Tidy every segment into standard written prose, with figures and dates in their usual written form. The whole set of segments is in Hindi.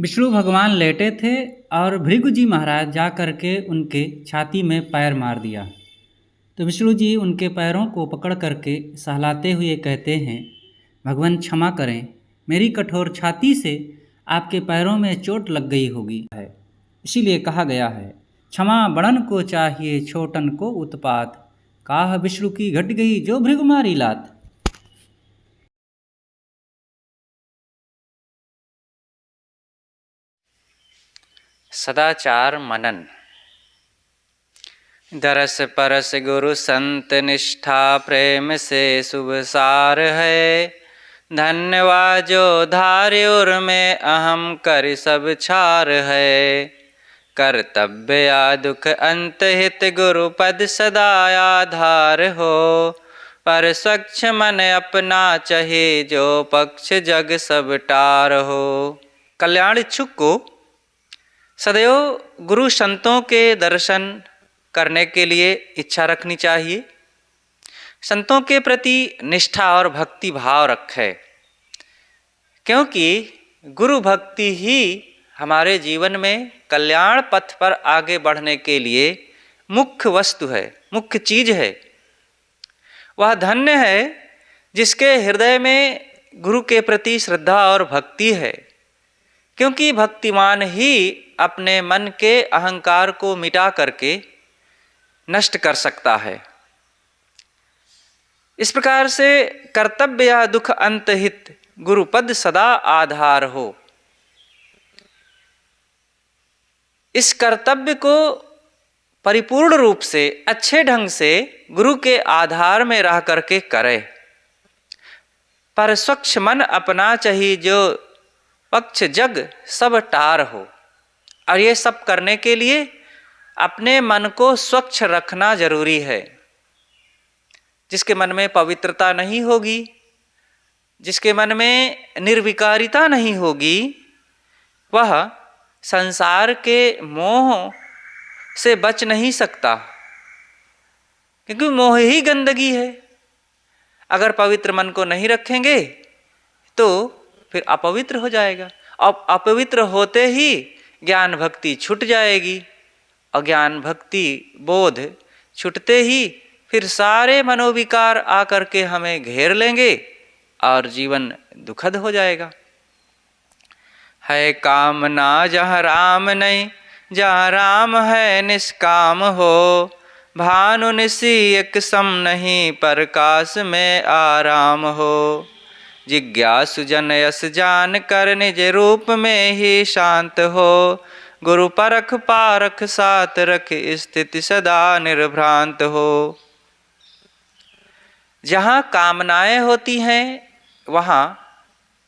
विष्णु भगवान लेटे थे और भृगु जी महाराज जा कर के उनके छाती में पैर मार दिया। तो विष्णु जी उनके पैरों को पकड़ करके सहलाते हुए कहते हैं, भगवान क्षमा करें, मेरी कठोर छाती से आपके पैरों में चोट लग गई होगी है। इसीलिए कहा गया है, क्षमा बड़न को चाहिए छोटन को उत्पात, काह विष्णु की घट गई जो भृगु मारी लात। सदाचार मनन। दरस परस गुरु संत निष्ठा प्रेम से शुभ सार है। धन्यवाद जो धार्युर में अहम कर सब छार है। कर्तव्य या दुख अंत हित गुरु पद सदा आधार हो। पर स्वच्छ मन अपना चहे जो पक्ष जग सब टार हो। कल्याण इच्छुक को सदैव गुरु संतों के दर्शन करने के लिए इच्छा रखनी चाहिए। संतों के प्रति निष्ठा और भक्ति भाव रखे, क्योंकि गुरु भक्ति ही हमारे जीवन में कल्याण पथ पर आगे बढ़ने के लिए मुख्य वस्तु है, मुख्य चीज है। वह धन्य है जिसके हृदय में गुरु के प्रति श्रद्धा और भक्ति है, क्योंकि भक्तिमान ही अपने मन के अहंकार को मिटा करके नष्ट कर सकता है। इस प्रकार से कर्तव्य या दुख अंत हित गुरुपद सदा आधार हो। इस कर्तव्य को परिपूर्ण रूप से अच्छे ढंग से गुरु के आधार में रह करके करे। पर स्वच्छ मन अपना चाहिए जो पक्ष जग सब टार हो। और ये सब करने के लिए अपने मन को स्वच्छ रखना जरूरी है। जिसके मन में पवित्रता नहीं होगी, जिसके मन में निर्विकारिता नहीं होगी, वह संसार के मोह से बच नहीं सकता, क्योंकि मोह ही गंदगी है। अगर पवित्र मन को नहीं रखेंगे तो फिर अपवित्र हो जाएगा। अब अपवित्र होते ही ज्ञान भक्ति छूट जाएगी। अज्ञान भक्ति बोध छूटते ही फिर सारे मनोविकार आकर के हमें घेर लेंगे और जीवन दुखद हो जाएगा। है कामना जहाँ राम नहीं, जहाँ राम है निष्काम हो। भानु निसी एक सम नहीं, प्रकाश में आराम हो। जिज्ञासु जन यस जान कर निज रूप में ही शांत हो। गुरु परख पारख साथ रख स्थिति सदा निर्भ्रांत हो। जहाँ कामनाएं होती हैं वहाँ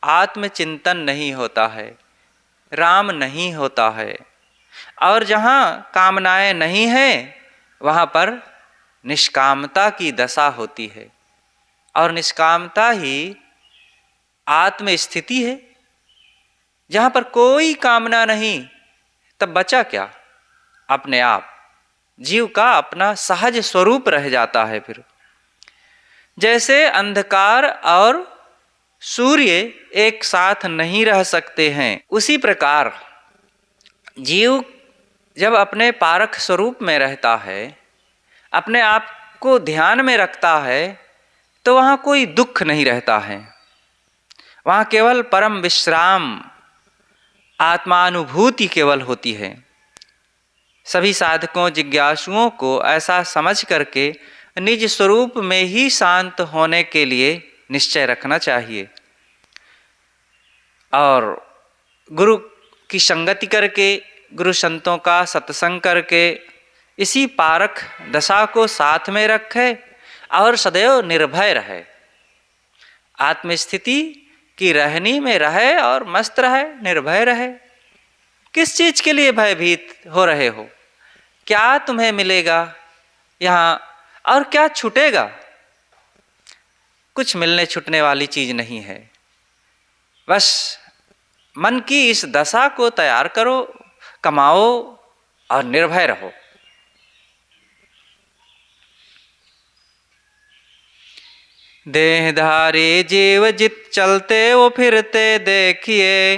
आत्मचिंतन नहीं होता है, राम नहीं होता है। और जहाँ कामनाएं नहीं हैं वहाँ पर निष्कामता की दशा होती है। और निष्कामता ही आत्म स्थिति है। जहाँ पर कोई कामना नहीं तब बचा क्या? अपने आप जीव का अपना सहज स्वरूप रह जाता है। फिर जैसे अंधकार और सूर्य एक साथ नहीं रह सकते हैं, उसी प्रकार जीव जब अपने पारख स्वरूप में रहता है, अपने आप को ध्यान में रखता है, तो वहाँ कोई दुख नहीं रहता है। वहाँ केवल परम विश्राम आत्मानुभूति केवल होती है। सभी साधकों जिज्ञासुओं को ऐसा समझ करके निज स्वरूप में ही शांत होने के लिए निश्चय रखना चाहिए। और गुरु की संगति करके, गुरु संतों का सत्संग करके इसी पारख दशा को साथ में रखे और सदैव निर्भय रहे। आत्मस्थिति की रहनी में रहे और मस्त रहे, निर्भय रहे। किस चीज के लिए भयभीत हो रहे हो? क्या तुम्हें मिलेगा यहाँ और क्या छूटेगा? कुछ मिलने छूटने वाली चीज नहीं है। बस मन की इस दशा को तैयार करो, कमाओ और निर्भय रहो। देहधारी जीव जित चलते वो फिरते देखिए।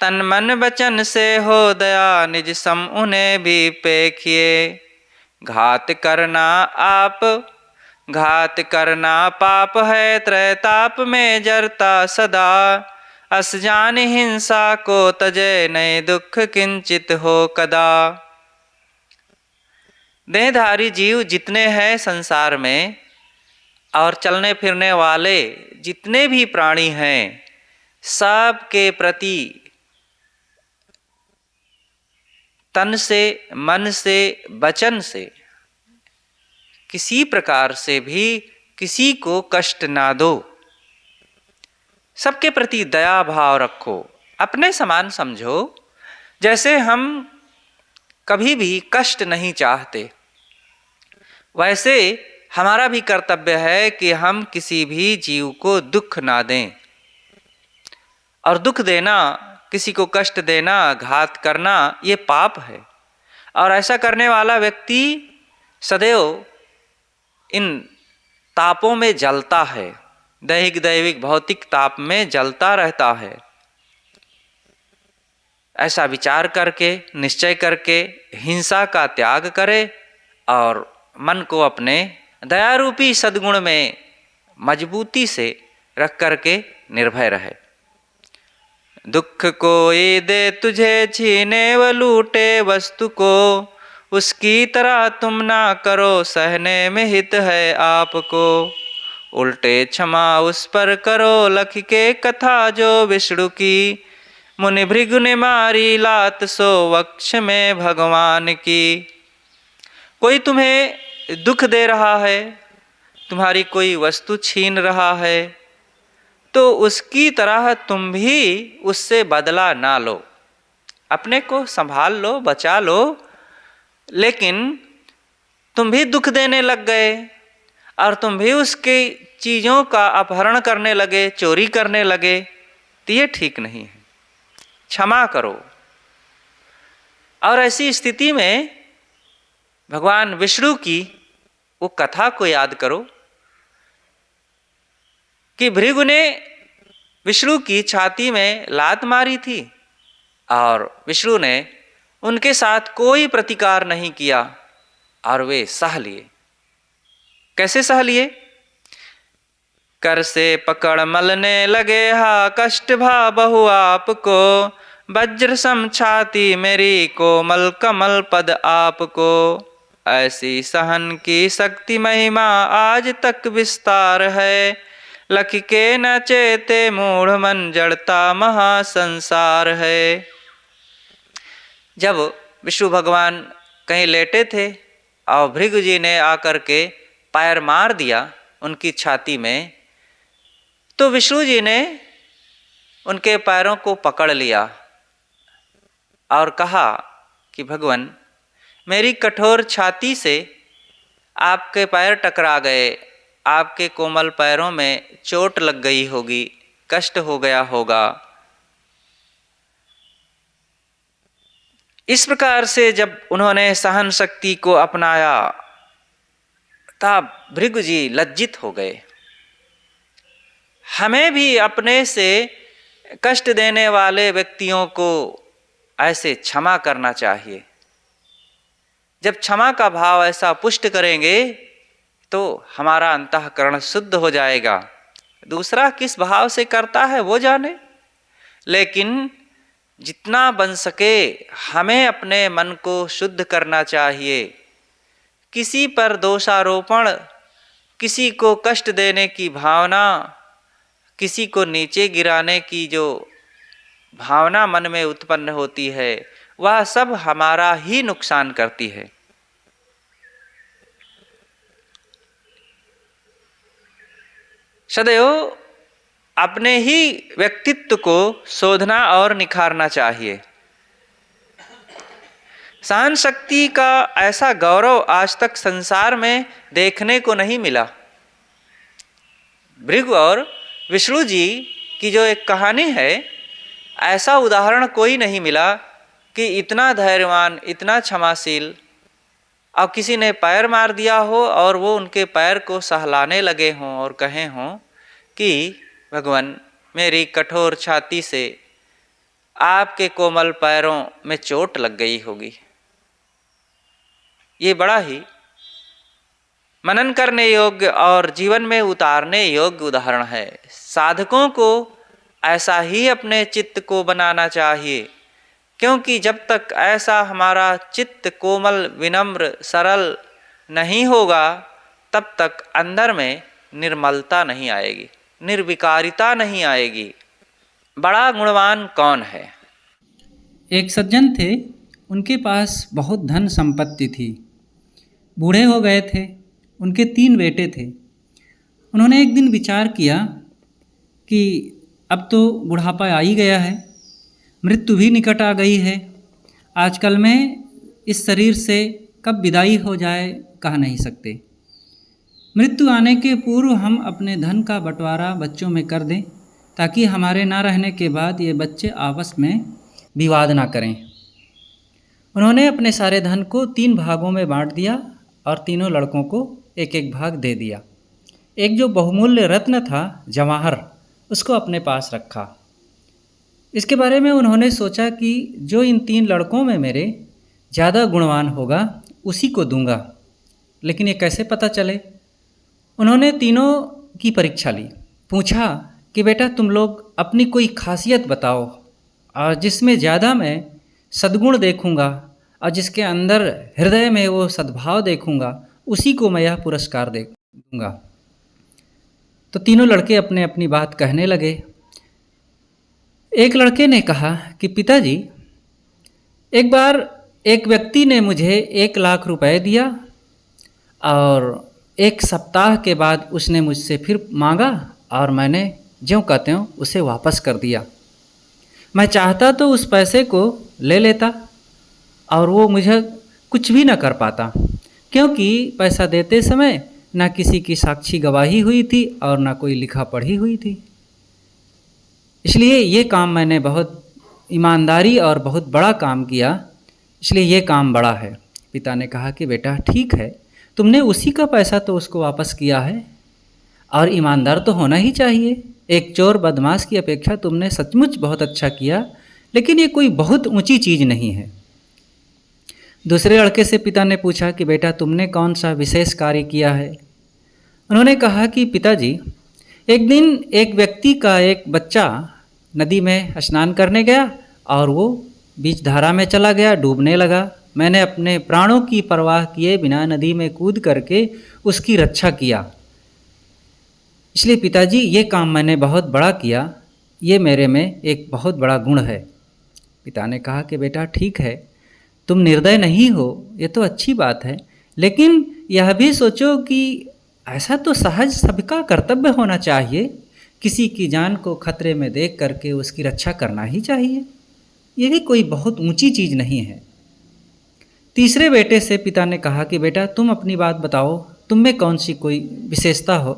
तन मन वचन से हो दया निज सम उन्हें भी पेखिए। घात करना पाप है त्रैताप में जरता सदा। अस जान हिंसा को तजे नए दुख किंचित हो कदा। देहधारी जीव जितने हैं संसार में और चलने फिरने वाले जितने भी प्राणी हैं, सब के प्रति तन से, मन से, वचन से किसी प्रकार से भी किसी को कष्ट ना दो। सबके प्रति दया भाव रखो, अपने समान समझो। जैसे हम कभी भी कष्ट नहीं चाहते, वैसे हमारा भी कर्तव्य है कि हम किसी भी जीव को दुख ना दें। और दुख देना, किसी को कष्ट देना, घात करना, ये पाप है। और ऐसा करने वाला व्यक्ति सदैव इन तापों में जलता है, दैहिक दैविक भौतिक ताप में जलता रहता है। ऐसा विचार करके, निश्चय करके हिंसा का त्याग करे और मन को अपने दयारूपी सद्गुण में मजबूती से रख करके निर्भय रहे। दुख कोई दे तुझे छीने व लूटे वस्तु को, उसकी तरह तुम ना करो सहने में हित है आपको। उल्टे क्षमा उस पर करो लख के कथा जो विष्णु की, मुनि भृगु ने मारी लात सो वक्ष में भगवान की। कोई तुम्हें दुख दे रहा है, तुम्हारी कोई वस्तु छीन रहा है, तो उसकी तरह तुम भी उससे बदला ना लो। अपने को संभाल लो, बचा लो, लेकिन तुम भी दुख देने लग गए और तुम भी उसके चीज़ों का अपहरण करने लगे, चोरी करने लगे, तो ये ठीक नहीं है। क्षमा करो। और ऐसी स्थिति में भगवान विष्णु की वो कथा को याद करो कि भृगु ने विष्णु की छाती में लात मारी थी और विष्णु ने उनके साथ कोई प्रतिकार नहीं किया और वे सह लिए। कैसे सह लिए? कर से पकड़ मलने लगे हा कष्ट भा बहु आपको, वज्र सम छाती मेरी कोमल कमल पद आपको। ऐसी सहन की शक्ति महिमा आज तक विस्तार है, लख के न चेते मूढ़ मन जड़ता महासंसार है। जब विष्णु भगवान कहीं लेटे थे और भृगु जी ने आकर के पैर मार दिया उनकी छाती में, तो विष्णु जी ने उनके पैरों को पकड़ लिया और कहा कि भगवान, मेरी कठोर छाती से आपके पैर टकरा गए, आपके कोमल पैरों में चोट लग गई होगी, कष्ट हो गया होगा। इस प्रकार से जब उन्होंने सहन शक्ति को अपनाया तब भृगु जी लज्जित हो गए। हमें भी अपने से कष्ट देने वाले व्यक्तियों को ऐसे क्षमा करना चाहिए। जब क्षमा का भाव ऐसा पुष्ट करेंगे तो हमारा अंतःकरण शुद्ध हो जाएगा। दूसरा किस भाव से करता है वो जाने, लेकिन जितना बन सके हमें अपने मन को शुद्ध करना चाहिए। किसी पर दोषारोपण, किसी को कष्ट देने की भावना, किसी को नीचे गिराने की जो भावना मन में उत्पन्न होती है, वह सब हमारा ही नुकसान करती है। सदैव अपने ही व्यक्तित्व को शोधना और निखारना चाहिए। सहन शक्ति का ऐसा गौरव आज तक संसार में देखने को नहीं मिला। भृगु और विष्णु जी की जो एक कहानी है, ऐसा उदाहरण कोई नहीं मिला कि इतना धैर्यवान, इतना क्षमाशील, और किसी ने पैर मार दिया हो और वो उनके पैर को सहलाने लगे हों और कहे हों कि भगवान, मेरी कठोर छाती से आपके कोमल पैरों में चोट लग गई होगी। ये बड़ा ही मनन करने योग्य और जीवन में उतारने योग्य उदाहरण है। साधकों को ऐसा ही अपने चित्त को बनाना चाहिए, क्योंकि जब तक ऐसा हमारा चित्त कोमल, विनम्र, सरल नहीं होगा, तब तक अंदर में निर्मलता नहीं आएगी, निर्विकारिता नहीं आएगी। बड़ा गुणवान कौन है? एक सज्जन थे, उनके पास बहुत धन संपत्ति थी। बूढ़े हो गए थे, उनके 3 बेटे थे। उन्होंने एक दिन विचार किया कि अब तो बुढ़ापा आ ही गया है, मृत्यु भी निकट आ गई है। आजकल में इस शरीर से कब विदाई हो जाए कह नहीं सकते। मृत्यु आने के पूर्व हम अपने धन का बंटवारा बच्चों में कर दें, ताकि हमारे ना रहने के बाद ये बच्चे आपस में विवाद ना करें। उन्होंने अपने सारे धन को 3 भागों में बांट दिया और तीनों लड़कों को एक एक भाग दे दिया। एक जो बहुमूल्य रत्न था, जवाहर, उसको अपने पास रखा। इसके बारे में उन्होंने सोचा कि जो इन 3 लड़कों में मेरे ज़्यादा गुणवान होगा उसी को दूंगा। लेकिन ये कैसे पता चले? उन्होंने तीनों की परीक्षा ली। पूछा कि बेटा तुम लोग अपनी कोई खासियत बताओ, और जिसमें ज़्यादा मैं सद्गुण देखूंगा और जिसके अंदर हृदय में वो सद्भाव देखूंगा, उसी को मैं यह पुरस्कार दे दूंगा। तो तीनों लड़के अपने अपनी बात कहने लगे। एक लड़के ने कहा कि पिताजी, एक बार एक व्यक्ति ने मुझे 1 लाख रुपए दिया और 1 सप्ताह के बाद उसने मुझसे फिर मांगा और मैंने ज्यों कहते हो उसे वापस कर दिया। मैं चाहता तो उस पैसे को ले लेता और वो मुझे कुछ भी न कर पाता, क्योंकि पैसा देते समय ना किसी की साक्षी गवाही हुई थी और ना कोई लिखा पढ़ी हुई थी। इसलिए ये काम मैंने बहुत ईमानदारी और बहुत बड़ा काम किया, इसलिए ये काम बड़ा है। पिता ने कहा कि बेटा ठीक है, तुमने उसी का पैसा तो उसको वापस किया है और ईमानदार तो होना ही चाहिए। एक चोर बदमाश की अपेक्षा तुमने सचमुच बहुत अच्छा किया, लेकिन ये कोई बहुत ऊंची चीज़ नहीं है। दूसरे लड़के से पिता ने पूछा कि बेटा तुमने कौन सा विशेष कार्य किया है? उन्होंने कहा कि पिताजी, एक दिन एक व्यक्ति का एक बच्चा नदी में स्नान करने गया और वो बीच धारा में चला गया, डूबने लगा। मैंने अपने प्राणों की परवाह किए बिना नदी में कूद करके उसकी रक्षा किया। इसलिए पिताजी ये काम मैंने बहुत बड़ा किया, ये मेरे में एक बहुत बड़ा गुण है। पिता ने कहा कि बेटा ठीक है, तुम निर्दय नहीं हो, ये तो अच्छी बात है, लेकिन यह भी सोचो कि ऐसा तो सहज सबका कर्तव्य होना चाहिए। किसी की जान को खतरे में देख करके उसकी रक्षा करना ही चाहिए। ये भी कोई बहुत ऊंची चीज़ नहीं है। तीसरे बेटे से पिता ने कहा कि बेटा तुम अपनी बात बताओ, तुम में कौन सी कोई विशेषता हो,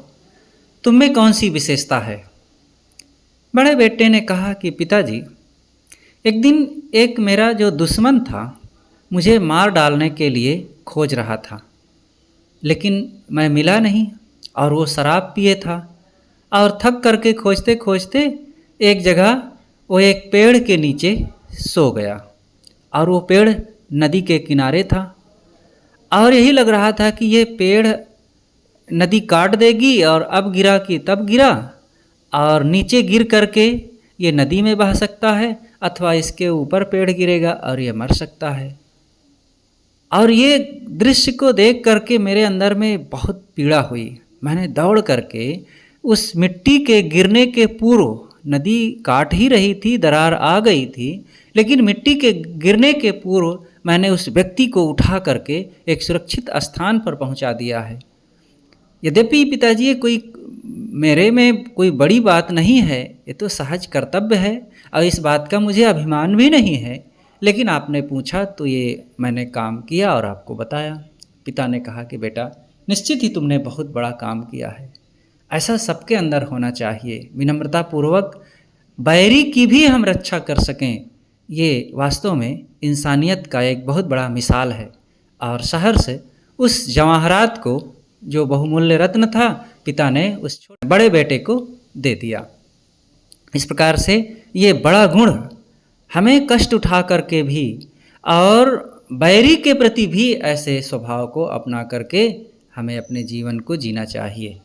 तुम में कौन सी विशेषता है? बड़े बेटे ने कहा कि पिताजी, एक दिन एक मेरा जो दुश्मन था मुझे मार डालने के लिए खोज रहा था, लेकिन मैं मिला नहीं और वो शराब पिए था और थक करके खोजते खोजते एक जगह वो एक पेड़ के नीचे सो गया और वो पेड़ नदी के किनारे था और यही लग रहा था कि ये पेड़ नदी काट देगी और अब गिरा कि तब गिरा और नीचे गिर करके ये नदी में बह सकता है अथवा इसके ऊपर पेड़ गिरेगा और ये मर सकता है। और ये दृश्य को देख करके मेरे अंदर में बहुत पीड़ा हुई। मैंने दौड़ करके उस मिट्टी के गिरने के पूर्व, नदी काट ही रही थी, दरार आ गई थी, लेकिन मिट्टी के गिरने के पूर्व मैंने उस व्यक्ति को उठा करके एक सुरक्षित स्थान पर पहुंचा दिया है। यद्यपि पिताजी ये कोई मेरे में कोई बड़ी बात नहीं है, ये तो सहज कर्तव्य है और इस बात का मुझे अभिमान भी नहीं है, लेकिन आपने पूछा तो ये मैंने काम किया और आपको बताया। पिता ने कहा कि बेटा निश्चित ही तुमने बहुत बड़ा काम किया है, ऐसा सबके अंदर होना चाहिए। विनम्रतापूर्वक बैरी की भी हम रक्षा कर सकें, ये वास्तव में इंसानियत का एक बहुत बड़ा मिसाल है। और शहर से उस जवाहरात को, जो बहुमूल्य रत्न था, पिता ने उस छोटे बड़े बेटे को दे दिया। इस प्रकार से ये बड़ा गुण हमें कष्ट उठा करके भी और बैरी के प्रति भी ऐसे स्वभाव को अपना करके हमें अपने जीवन को जीना चाहिए।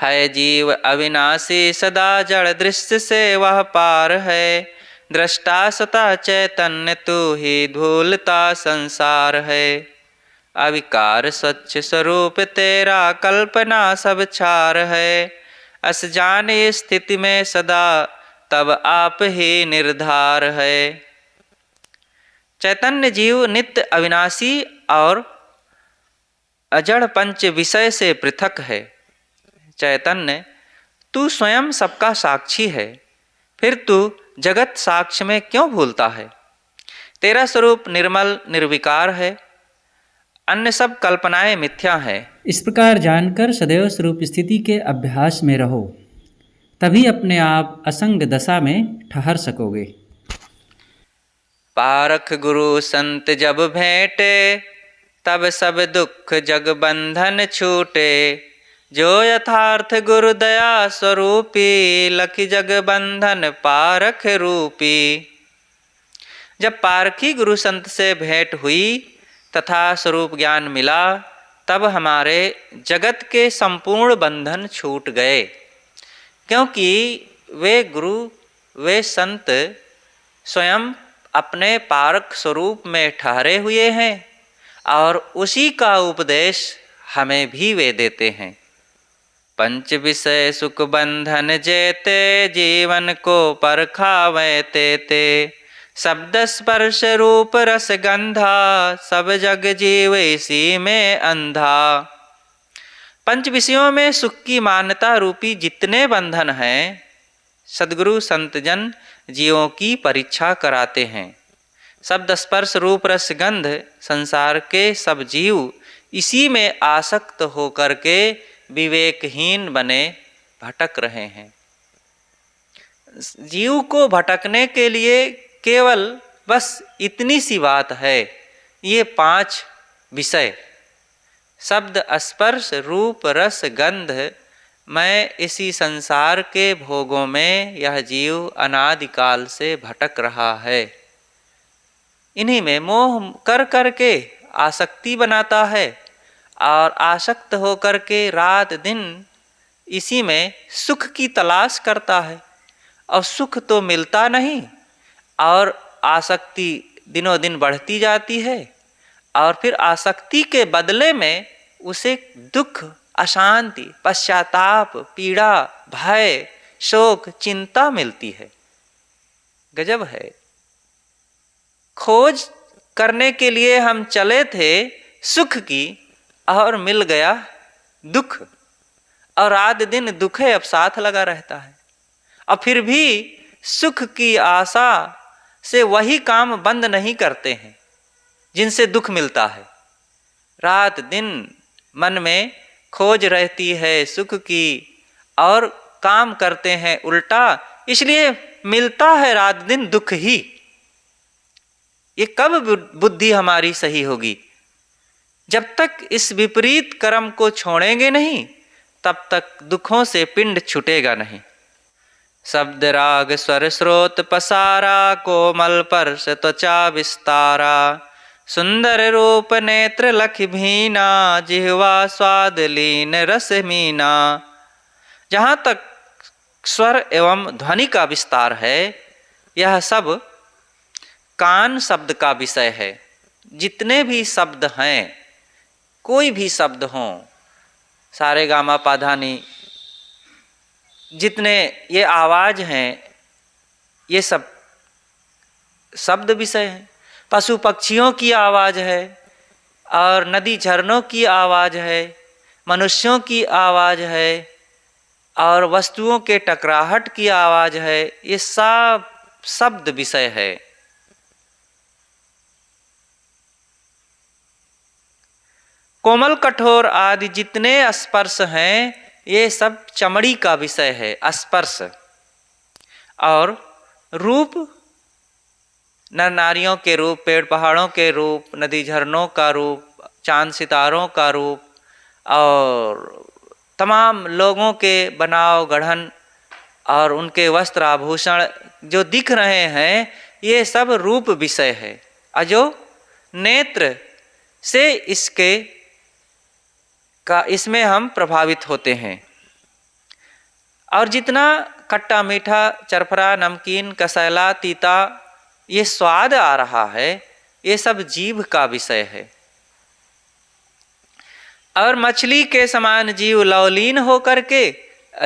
है जीव अविनाशी सदा जड़ दृश्य से वह पार है, दृष्टा सता चैतन्य तू ही धूलता संसार है। अविकार स्वच्छ स्वरूप तेरा कल्पना सब छार है, अस जाने स्थिति में सदा तब आप ही निर्धार है। चैतन्य जीव नित्य अविनाशी और अजड़ पंच विषय से पृथक है। चैतन्य तू स्वयं सबका साक्षी है, फिर तू जगत साक्ष्य में क्यों भूलता है। तेरा स्वरूप निर्मल निर्विकार है, अन्य सब कल्पनाएं मिथ्या है। इस प्रकार जानकर सदैव स्वरूप स्थिति के अभ्यास में रहो, तभी अपने आप असंग दशा में ठहर सकोगे। पारख गुरु संत जब भेंटे, तब सब दुख जग बंधन छूटे। जो यथार्थ गुरु दया स्वरूपी, लखि जग बंधन पारख रूपी। जब पारखी गुरु संत से भेंट हुई तथा स्वरूप ज्ञान मिला, तब हमारे जगत के संपूर्ण बंधन छूट गए, क्योंकि वे गुरु वे संत स्वयं अपने पारक स्वरूप में ठहरे हुए हैं और उसी का उपदेश हमें भी वे देते हैं। पंच विषय सुख बंधन जेते, जीवन को परखावे तेते। शब्द स्पर्श रूप रस गंधा, सब जग जीव इसी में अंधा। पंच विषयों में सुख की मान्यता रूपी जितने बंधन हैं, सद्गुरु संतजन जीवों की परीक्षा कराते हैं। शब्द स्पर्श रूप रस गंध संसार के सब जीव इसी में आसक्त होकर के विवेकहीन बने भटक रहे हैं। जीव को भटकने के लिए केवल बस इतनी सी बात है, ये 5 विषय शब्द स्पर्श रूप रस गंध में इसी संसार के भोगों में यह जीव अनादिकाल से भटक रहा है। इन्हीं में मोह कर करके आसक्ति बनाता है और आसक्त होकर के रात दिन इसी में सुख की तलाश करता है, और सुख तो मिलता नहीं और आसक्ति दिनों दिन बढ़ती जाती है, और फिर आसक्ति के बदले में उसे दुख, अशांति, पश्चाताप, पीड़ा, भय, शोक, चिंता मिलती है। गजब है। खोज करने के लिए हम चले थे सुख की और मिल गया दुख, और रात दिन दुख अब साथ लगा रहता है। और फिर भी सुख की आशा से वही काम बंद नहीं करते हैं जिनसे दुख मिलता है। रात दिन मन में खोज रहती है सुख की और काम करते हैं उल्टा, इसलिए मिलता है रात दिन दुख ही। ये कब बुद्धि हमारी सही होगी? जब तक इस विपरीत कर्म को छोड़ेंगे नहीं, तब तक दुखों से पिंड छूटेगा नहीं। शब्द राग स्वर स्रोत पसारा, कोमल पर्श त्वचा विस्तारा। सुंदर रूप नेत्र लख भीना, जिह्वा स्वाद लीन रस मीना। जहाँ तक स्वर एवं ध्वनि का विस्तार है, यह सब कान शब्द का विषय है। जितने भी शब्द हैं, कोई भी शब्द हों, सारे गामा पाधानी, जितने ये आवाज़ हैं, ये सब शब्द विषय हैं। पशु पक्षियों की आवाज़ है, और नदी झरनों की आवाज़ है, मनुष्यों की आवाज़ है, और वस्तुओं के टकराहट की आवाज़ है। ये सब शब्द विषय है। कोमल कठोर आदि जितने स्पर्श हैं, ये सब चमड़ी का विषय है, स्पर्श। और रूप, नर नारियों के रूप, पेड़ पहाड़ों के रूप, नदी झरनों का रूप, चांद सितारों का रूप, और तमाम लोगों के बनाव गढ़न और उनके वस्त्र आभूषण जो दिख रहे हैं ये सब रूप विषय है, और जो नेत्र से इसमें हम प्रभावित होते हैं। और जितना खट्टा मीठा चरफरा नमकीन कसैला तीता ये स्वाद आ रहा है ये सब जीभ का विषय है। और मछली के समान जीव लवलीन होकर के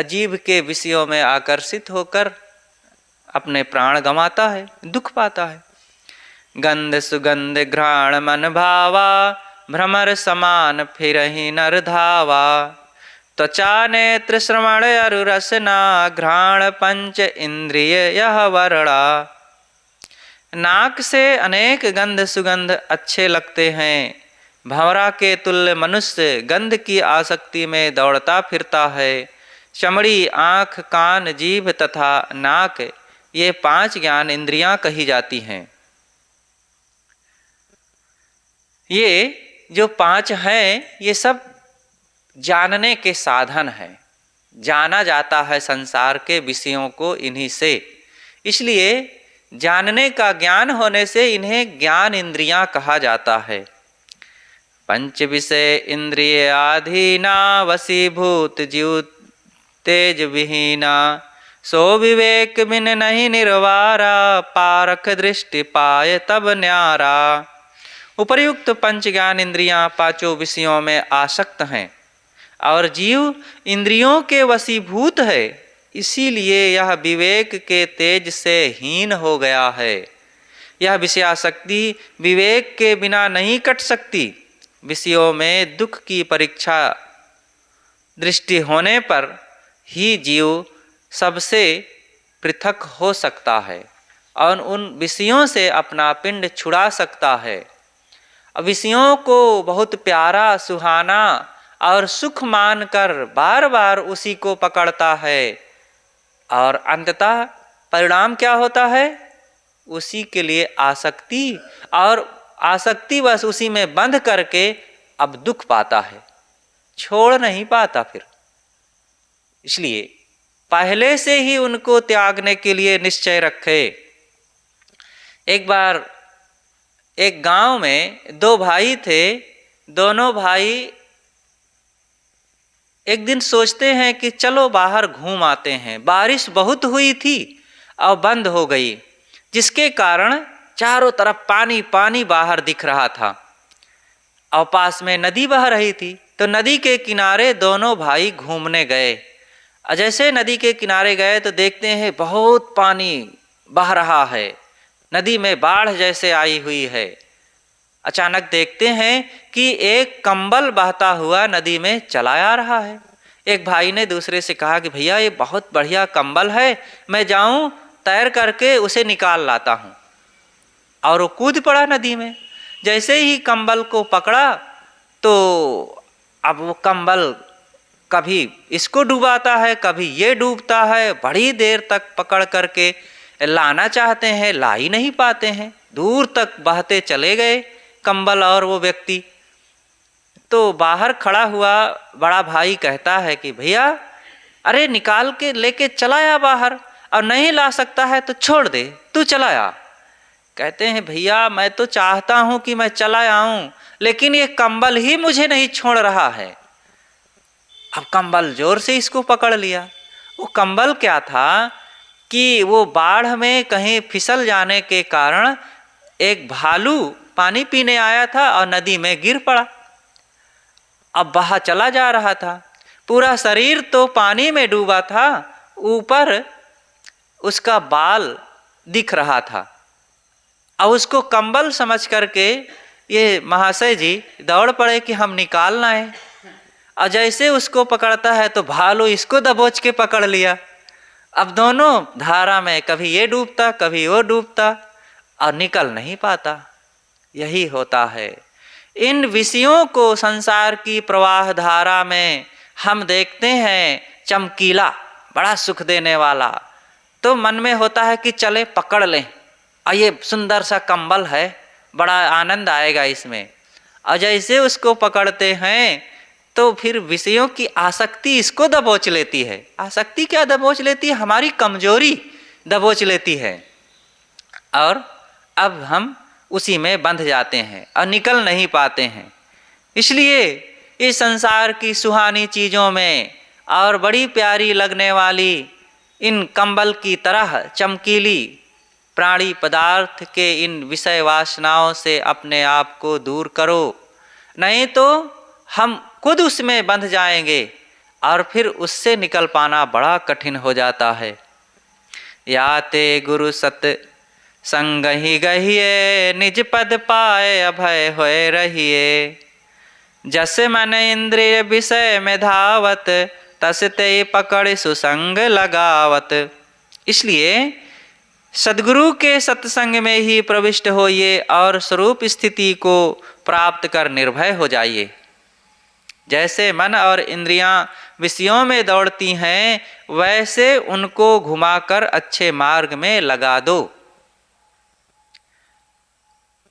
जीभ के विषयों में आकर्षित होकर अपने प्राण गंवाता है, दुख पाता है। गंध सुगंध घ्राण मन भावा, भ्रमर समान फिरहि नर धावा। त्वचा नेत्र श्रवण अरु रसना, घ्राण पंच इंद्रिय यह वर्णा। नाक से अनेक गंध सुगंध अच्छे लगते हैं। भंवरा के तुल्य मनुष्य गंध की आसक्ति में दौड़ता फिरता है। चमड़ी, आँख, कान, जीभ तथा नाक ये 5 ज्ञान इंद्रियां कही जाती हैं। ये जो 5 हैं ये सब जानने के साधन हैं। जाना जाता है संसार के विषयों को इन्हीं से, इसलिए जानने का ज्ञान होने से इन्हें ज्ञान इंद्रियां कहा जाता है। पंच विषय इंद्रिय आधीना, वसीभूत जीव तेज विहीना। सो विवेक बिन नहीं निर्वारा, पारख दृष्टि पाए तब न्यारा। उपर्युक्त पंच ज्ञान इंद्रियां 5 विषयों में आसक्त हैं और जीव इंद्रियों के वशीभूत है, इसीलिए यह विवेक के तेज से हीन हो गया है। यह विषयासक्ति विवेक के बिना नहीं कट सकती। विषयों में दुख की परीक्षा दृष्टि होने पर ही जीव सबसे पृथक हो सकता है और उन विषयों से अपना पिंड छुड़ा सकता है। विषयों को बहुत प्यारा, सुहाना और सुख मानकर बार बार उसी को पकड़ता है और अंततः परिणाम क्या होता है? उसी के लिए आसक्ति, और आसक्ति बस उसी में बंध करके अब दुख पाता है, छोड़ नहीं पाता फिर। इसलिए पहले से ही उनको त्यागने के लिए निश्चय रखे। एक बार एक गांव में 2 भाई थे। दोनों भाई एक दिन सोचते हैं कि चलो बाहर घूम आते हैं। बारिश बहुत हुई थी और बंद हो गई, जिसके कारण चारों तरफ पानी पानी बाहर दिख रहा था और पास में नदी बह रही थी। तो नदी के किनारे दोनों भाई घूमने गए। जैसे नदी के किनारे गए तो देखते हैं बहुत पानी बह रहा है, नदी में बाढ़ जैसे आई हुई है। अचानक देखते हैं कि एक कंबल बहता हुआ नदी में चला आ रहा है। एक भाई ने दूसरे से कहा कि भैया ये बहुत बढ़िया कंबल है, मैं जाऊं तैर करके उसे निकाल लाता हूं। और वो कूद पड़ा नदी में। जैसे ही कंबल को पकड़ा तो अब वो कंबल कभी इसको डुबाता है, कभी ये डूबता है। बड़ी देर तक पकड़ करके लाना चाहते हैं, ला ही नहीं पाते हैं। दूर तक बहते चले गए कंबल और वो व्यक्ति। तो बाहर खड़ा हुआ बड़ा भाई कहता है कि भैया अरे निकाल के लेके चला आ बाहर, और नहीं ला सकता है तो छोड़ दे, तू चला आ। कहते हैं भैया मैं तो चाहता हूँ कि मैं चला आऊँ, लेकिन ये कंबल ही मुझे नहीं छोड़ रहा है। अब कंबल जोर से इसको पकड़ लिया। वो कंबल क्या था कि वो बाढ़ में कहीं फिसल जाने के कारण एक भालू पानी पीने आया था और नदी में गिर पड़ा। अब बहा चला जा रहा था, पूरा शरीर तो पानी में डूबा था, ऊपर उसका बाल दिख रहा था। अब उसको कंबल समझ करके ये महाशय जी दौड़ पड़े कि हम निकालना है। और जैसे उसको पकड़ता है तो भालू इसको दबोच के पकड़ लिया। अब दोनों धारा में कभी ये डूबता कभी वो डूबता और निकल नहीं पाता। यही होता है। इन विषयों को संसार की प्रवाह धारा में हम देखते हैं चमकीला, बड़ा सुख देने वाला, तो मन में होता है कि चले पकड़ लें, और ये सुंदर सा कंबल है, बड़ा आनंद आएगा इसमें। और जैसे उसको पकड़ते हैं तो फिर विषयों की आसक्ति इसको दबोच लेती है। आसक्ति क्या दबोच लेती है? हमारी कमजोरी, दबोच लेती है और अब हम उसी में बंध जाते हैं और निकल नहीं पाते हैं। इसलिए इस संसार की सुहानी चीज़ों में और बड़ी प्यारी लगने वाली इन कंबल की तरह चमकीली प्राणी पदार्थ के इन विषय वासनाओं से अपने आप को दूर करो, नहीं तो हम खुद उसमें बंध जाएंगे और फिर उससे निकल पाना बड़ा कठिन हो जाता है। याते गुरु सत संग ही गहिए, निज पद पाए अभय होए रहिए। जस मन इंद्रिय विषय में धावत, तस ते पकड़ सुसंग लगावत। इसलिए सद्गुरु के सत्संग में ही प्रविष्ट होइए और स्वरूप स्थिति को प्राप्त कर निर्भय हो जाइए। जैसे मन और इंद्रियां विषयों में दौड़ती हैं, वैसे उनको घुमाकर अच्छे मार्ग में लगा दो।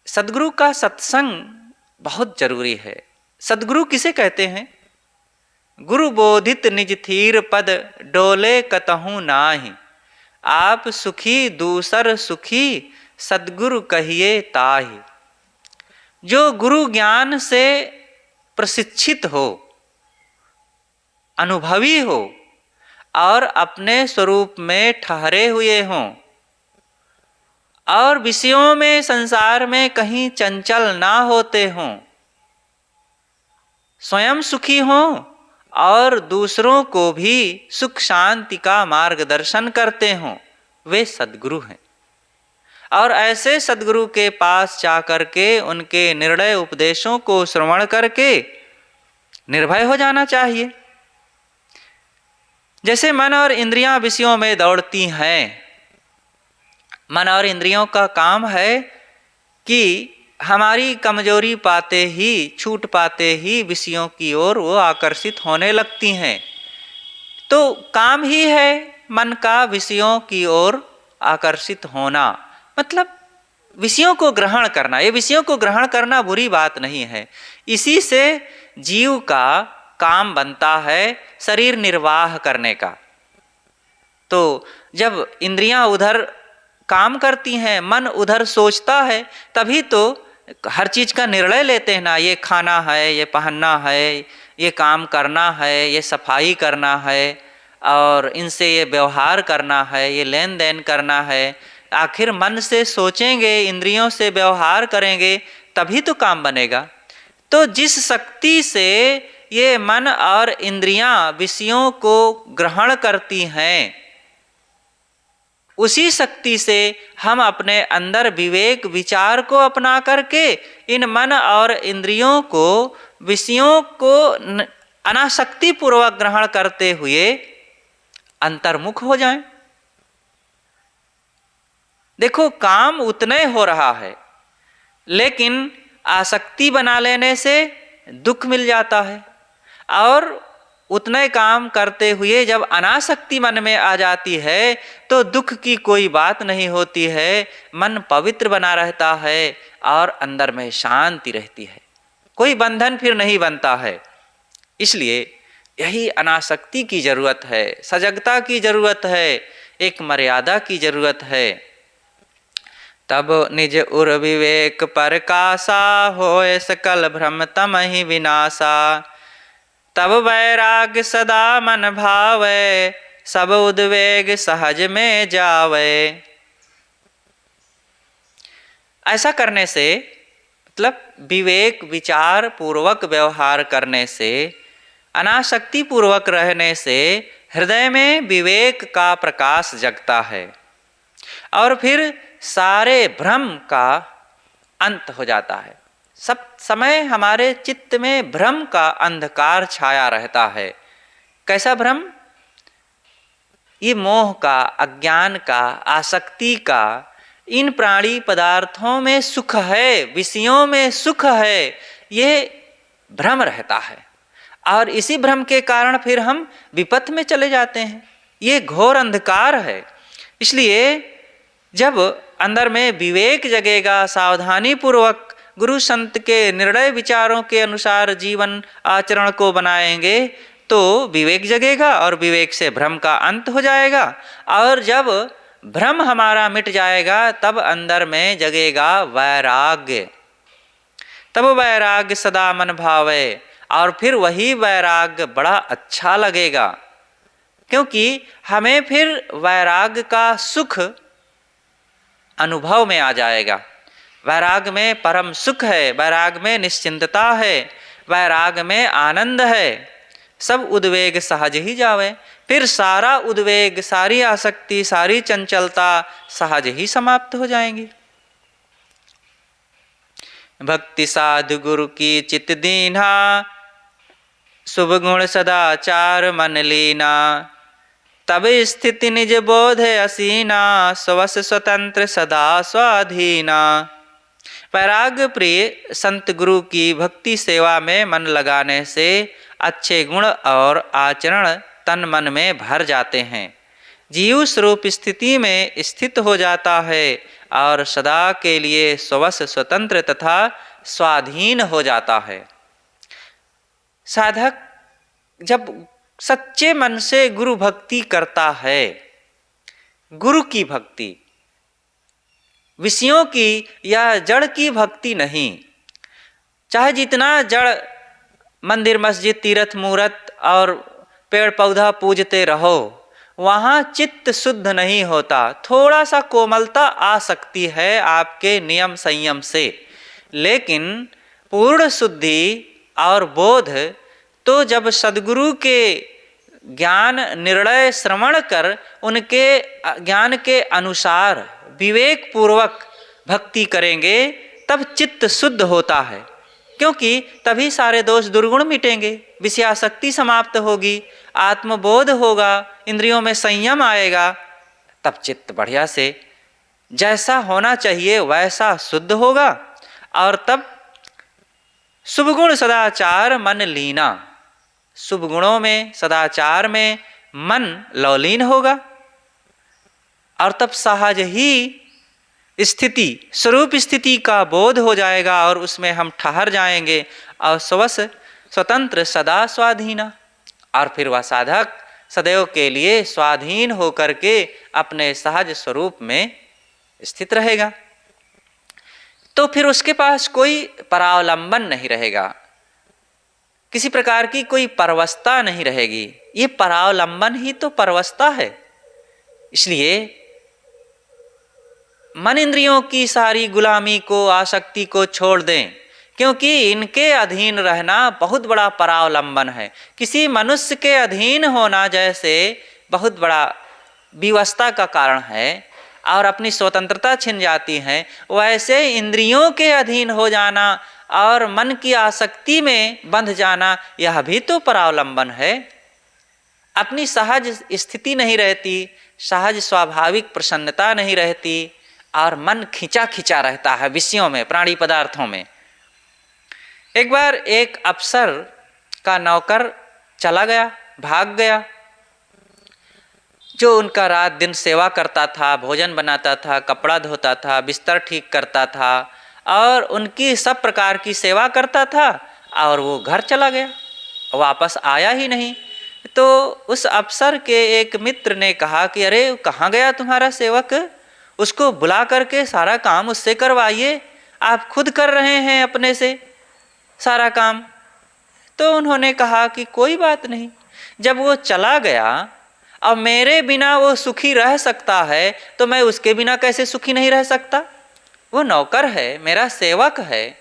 सद्गुरु का सत्संग बहुत जरूरी है। सद्गुरु किसे कहते हैं? गुरु बोधित निज थीर पद, डोले कतहु नाहि। आप सुखी दूसर सुखी, सद्गुरु कहिए ताहि। जो गुरु ज्ञान से प्रशिक्षित हो, अनुभवी हो और अपने स्वरूप में ठहरे हुए हों और विषयों में संसार में कहीं चंचल ना होते हों, स्वयं सुखी हों और दूसरों को भी सुख शांति का मार्गदर्शन करते हों, वे सद्गुरु हैं। और ऐसे सद्गुरु के पास जाकर के उनके निर्णय उपदेशों को श्रवण करके निर्भय हो जाना चाहिए। जैसे मन और इंद्रियां विषयों में दौड़ती हैं, मन और इंद्रियों का काम है कि हमारी कमजोरी पाते ही, छूट पाते ही विषयों की ओर वो आकर्षित होने लगती हैं। तो काम ही है मन का विषयों की ओर आकर्षित होना, मतलब विषयों को ग्रहण करना। ये विषयों को ग्रहण करना बुरी बात नहीं है, इसी से जीव का काम बनता है शरीर निर्वाह करने का। तो जब इंद्रियां उधर काम करती हैं, मन उधर सोचता है, तभी तो हर चीज़ का निर्णय लेते हैं ना। ये खाना है, ये पहनना है, ये काम करना है, ये सफाई करना है और इनसे ये व्यवहार करना है, ये लेन देन करना है। आखिर मन से सोचेंगे, इंद्रियों से व्यवहार करेंगे, तभी तो काम बनेगा। तो जिस शक्ति से ये मन और इंद्रियां विषयों को ग्रहण करती हैं, उसी शक्ति से हम अपने अंदर विवेक विचार को अपना करके इन मन और इंद्रियों को, विषयों को अनासक्ति पूर्वक ग्रहण करते हुए अंतर्मुख हो जाएं। देखो, काम उतने हो रहा है, लेकिन आसक्ति बना लेने से दुख मिल जाता है। और उतने काम करते हुए जब अनासक्ति मन में आ जाती है तो दुख की कोई बात नहीं होती है, मन पवित्र बना रहता है और अंदर में शांति रहती है, कोई बंधन फिर नहीं बनता है। इसलिए यही अनासक्ति की जरूरत है, सजगता की जरूरत है, एक मर्यादा की जरूरत है। तब निज उर विवेक परकासा, होए सकल भ्रम तमहि विनाशा। तब वैराग्य सदा मन भावे, सब उद्वेग सहज में जावे। ऐसा करने से, मतलब विवेक विचार पूर्वक व्यवहार करने से, अनासक्ति पूर्वक रहने से हृदय में विवेक का प्रकाश जगता है और फिर सारे भ्रम का अंत हो जाता है। सब समय हमारे चित्त में भ्रम का अंधकार छाया रहता है। कैसा भ्रम? ये मोह का, अज्ञान का, आसक्ति का। इन प्राणी पदार्थों में सुख है, विषयों में सुख है, ये भ्रम रहता है और इसी भ्रम के कारण फिर हम विपथ में चले जाते हैं। ये घोर अंधकार है। इसलिए जब अंदर में विवेक जगेगा, सावधानी पूर्वक गुरु संत के निर्णय विचारों के अनुसार जीवन आचरण को बनाएंगे तो विवेक जगेगा और विवेक से भ्रम का अंत हो जाएगा। और जब भ्रम हमारा मिट जाएगा, तब अंदर में जगेगा वैराग्य। तब वैराग्य सदा मन भावे, और फिर वही वैराग्य बड़ा अच्छा लगेगा, क्योंकि हमें फिर वैराग्य का सुख अनुभव में आ जाएगा। वैराग्य में परम सुख है, वैराग्य में निश्चिंतता है, वैराग्य में आनंद है। सब उद्वेग सहज ही जावे, फिर सारा उद्वेग, सारी आसक्ति, सारी चंचलता सहज ही समाप्त हो जाएंगी। भक्ति साधु गुरु की चित दीना, शुभ गुण सदाचार मन लीना, तब स्थिति निज बोध असीना, स्वस स्वतंत्र सदा स्वाधीना। वैराग्य प्रिय संत गुरु की भक्ति सेवा में मन लगाने से अच्छे गुण और आचरण तन मन में भर जाते हैं, जीव स्वरूप स्थिति में स्थित हो जाता है और सदा के लिए स्ववश स्वतंत्र तथा स्वाधीन हो जाता है। साधक जब सच्चे मन से गुरु भक्ति करता है, गुरु की भक्ति, विषयों की या जड़ की भक्ति नहीं, चाहे जितना जड़ मंदिर मस्जिद तीर्थ मूर्त और पेड़ पौधा पूजते रहो, वहाँ चित्त शुद्ध नहीं होता। थोड़ा सा कोमलता आ सकती है आपके नियम संयम से, लेकिन पूर्ण शुद्धि और बोध तो जब सद्गुरु के ज्ञान निर्णय श्रवण कर उनके ज्ञान के अनुसार विवेक पूर्वक भक्ति करेंगे, तब चित्त शुद्ध होता है, क्योंकि तभी सारे दोष दुर्गुण मिटेंगे, विषयासक्ति समाप्त होगी, आत्मबोध होगा, इंद्रियों में संयम आएगा, तब चित्त बढ़िया से जैसा होना चाहिए वैसा शुद्ध होगा। और तब शुभ गुण सदाचार मन लीना, शुभ गुणों में सदाचार में मन लौलीन होगा, और तब सहज ही स्थिति स्वरूप स्थिति का बोध हो जाएगा और उसमें हम ठहर जाएंगे और स्वस स्वतंत्र सदा स्वाधीना। और फिर वह साधक सदैव के लिए स्वाधीन होकर के अपने सहज स्वरूप में स्थित रहेगा। तो फिर उसके पास कोई परावलंबन नहीं रहेगा, किसी प्रकार की कोई परवस्ता नहीं रहेगी। ये परावलंबन ही तो परवस्ता है। इसलिए मन इंद्रियों की सारी गुलामी को, आसक्ति को छोड़ दें, क्योंकि इनके अधीन रहना बहुत बड़ा परावलंबन है। किसी मनुष्य के अधीन होना जैसे बहुत बड़ा विवशता का कारण है और अपनी स्वतंत्रता छिन जाती है, वैसे इंद्रियों के अधीन हो जाना और मन की आसक्ति में बंध जाना, यह भी तो परावलंबन है। अपनी सहज स्थिति नहीं रहती, सहज स्वाभाविक प्रसन्नता नहीं रहती और मन खिंचा खिंचा रहता है विषयों में, प्राणी पदार्थों में। एक बार एक अफसर का नौकर चला गया, भाग गया, जो उनका रात दिन सेवा करता था, भोजन बनाता था, कपड़ा धोता था, बिस्तर ठीक करता था और उनकी सब प्रकार की सेवा करता था, और वो घर चला गया, वापस आया ही नहीं। तो उस अफसर के एक मित्र ने कहा कि अरे कहाँ गया तुम्हारा सेवक, उसको बुला करके सारा काम उससे करवाइए, आप खुद कर रहे हैं अपने से सारा काम। तो उन्होंने कहा कि कोई बात नहीं, जब वो चला गया और मेरे बिना वो सुखी रह सकता है, तो मैं उसके बिना कैसे सुखी नहीं रह सकता। वो नौकर है, मेरा सेवक है,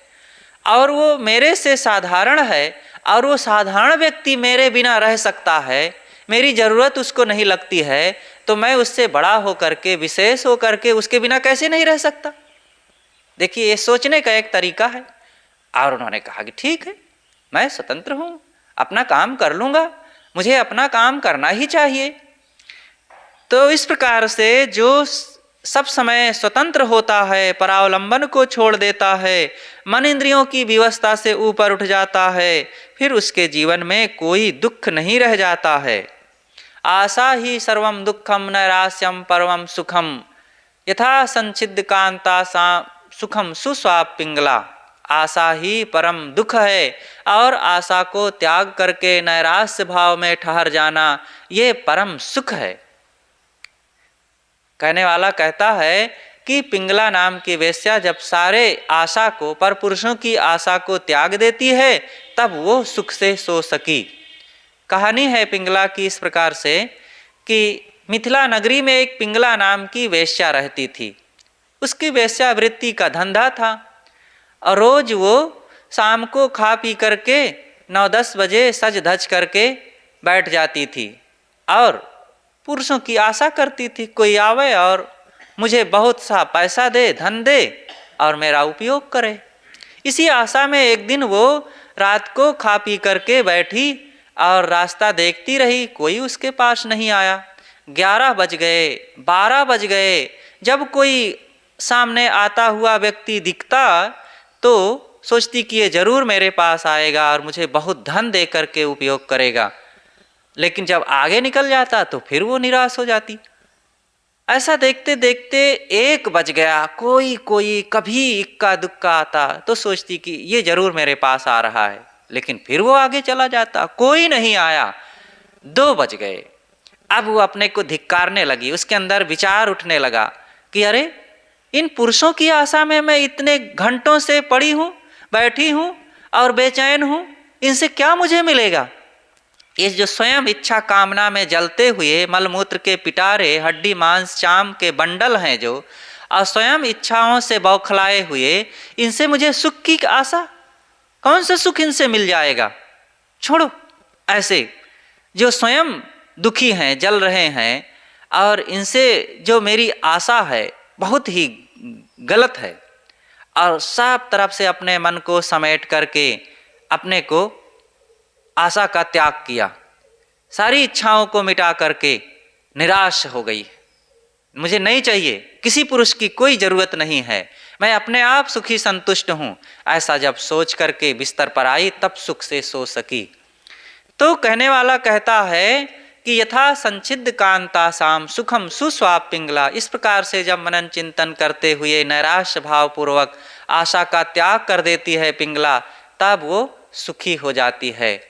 और वो मेरे से साधारण है, और वो साधारण व्यक्ति मेरे बिना रह सकता है, मेरी ज़रूरत उसको नहीं लगती है, तो मैं उससे बड़ा होकर के, विशेष होकर के उसके बिना कैसे नहीं रह सकता। देखिए, ये सोचने का एक तरीका है। और उन्होंने कहा कि ठीक है, मैं स्वतंत्र हूँ, अपना काम कर लूँगा, मुझे अपना काम करना ही चाहिए। तो इस प्रकार से जो सब समय स्वतंत्र होता है, परावलंबन को छोड़ देता है, मन इंद्रियों की विवशता से ऊपर उठ जाता है, फिर उसके जीवन में कोई दुख नहीं रह जाता है। आशा ही सर्वम दुखम नैरास्यम परमम सुखम, यथा संचिद कांता सा सुखम सुस्वाप पिंगला। आशा ही परम दुख है, और आशा को त्याग करके नैराश्य भाव में ठहर जाना, ये परम सुख है। कहने वाला कहता है कि पिंगला नाम की वेश्या जब सारे आशा को, पर पुरुषों की आशा को त्याग देती है, तब वो सुख से सो सकी। कहानी है पिंगला की इस प्रकार से कि मिथिला नगरी में एक पिंगला नाम की वेश्या रहती थी। उसकी वेश्यावृत्ति का धंधा था और रोज वो शाम को खा पी करके 9-10 बजे सज धज करके बैठ जाती थी और पुरुषों की आशा करती थी कोई आवे और मुझे बहुत सा पैसा दे, धन दे और मेरा उपयोग करे। इसी आशा में एक दिन वो रात को खा पी करके बैठी और रास्ता देखती रही, कोई उसके पास नहीं आया। 11 बज गए, 12 बज गए। जब कोई सामने आता हुआ व्यक्ति दिखता तो सोचती कि ये जरूर मेरे पास आएगा और मुझे बहुत धन दे करके उपयोग करेगा, लेकिन जब आगे निकल जाता तो फिर वो निराश हो जाती। ऐसा देखते देखते 1 बज गया, कोई कभी इक्का दुक्का आता तो सोचती कि ये जरूर मेरे पास आ रहा है, लेकिन फिर वो आगे चला जाता, कोई नहीं आया। 2 बज गए। अब वो अपने को धिक्कारने लगी, उसके अंदर विचार उठने लगा कि अरे इन पुरुषों की आशा में मैं इतने घंटों से पड़ी हूँ, बैठी हूँ और बेचैन हूँ, इनसे क्या मुझे मिलेगा। ये जो स्वयं इच्छा कामना में जलते हुए मलमूत्र के पिटारे हड्डी मांस चाम के बंडल हैं जो, और स्वयं इच्छाओं से बौखलाए हुए, इनसे मुझे सुख की आशा, कौन सा सुख इनसे मिल जाएगा। छोड़ो, ऐसे जो स्वयं दुखी हैं, जल रहे हैं, और इनसे जो मेरी आशा है बहुत ही गलत है। और सब तरफ से अपने मन को समेट करके अपने को आशा का त्याग किया, सारी इच्छाओं को मिटा करके निराश हो गई। मुझे नहीं चाहिए, किसी पुरुष की कोई ज़रूरत नहीं है, मैं अपने आप सुखी संतुष्ट हूँ। ऐसा जब सोच करके बिस्तर पर आई तब सुख से सो सकी। तो कहने वाला कहता है कि यथा संचिद्ध कांता साम सुखम सुस्वाप पिंगला। इस प्रकार से जब मनन चिंतन करते हुए नैराश भावपूर्वक आशा का त्याग कर देती है पिंगला, तब वो सुखी हो जाती है।